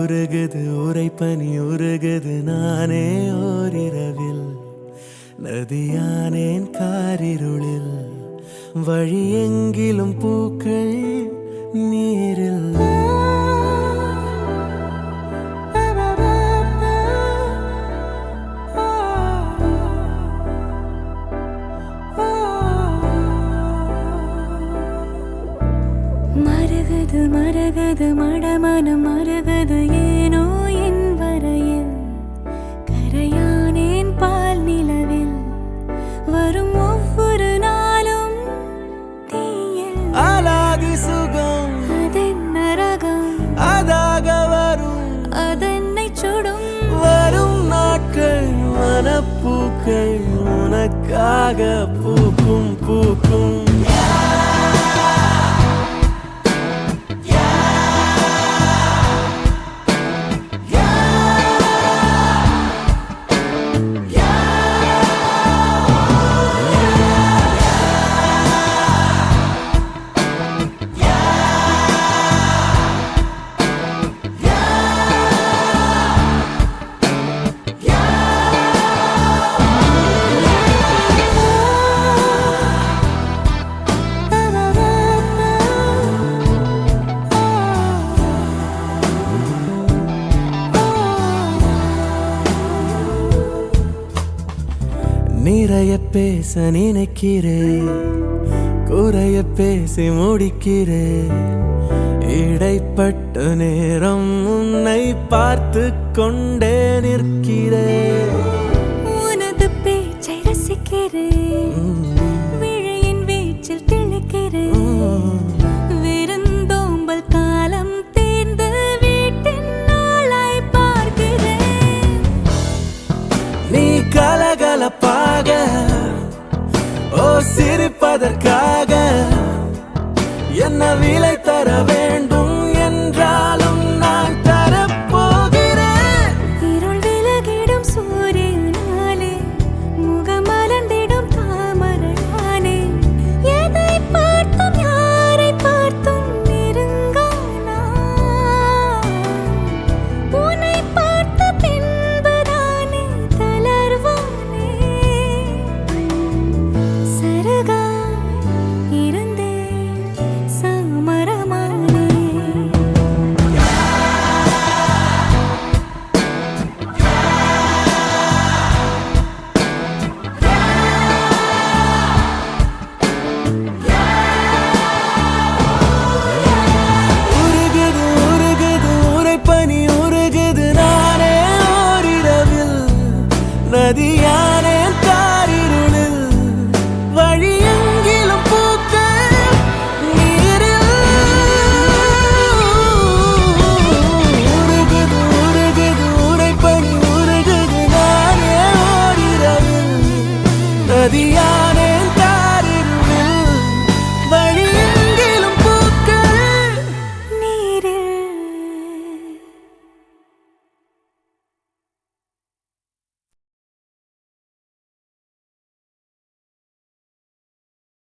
உருகுது உரைப்பனி உருகுது நானே ஓரிரவில் நதியானேன் காரிருளில் வழி எங்கிலும் பூக்கள் நீரில் மருகுது மருகுது மடமனம் மருகுது ஏனோ என் வரையில் கரையானேன் பால் நிலவில் வரும் ஒவ்வொரு நாளும் தீயில் அலாதி சுகம் அதென்ன ரகம் அதாக வரும் அதென்னை சுடும் வரும் நாட்கள் மனப்பூக்கள் உனக்காக பூக்கும் பூக்கும் நிறைய பேச நினைக்கிறேன் குறைய பேசி முடிக்கிறேன் இடைப்பட்ட நேரம் உன்னை பார்த்து கொண்டே நிற்கிறேன் உனது பேச்சை ரசிக்கிறேன் விழியின் வீச்சில் திளைக்கிறேன் விருந்தோம்பல் காலம் தேர்ந்து வீட்டின் நாளாய் பார்க்கிறேன் நீ கலகலப்பாக ஓ சிரிப்பதற்காக என்ன விலை தர வேண்டும்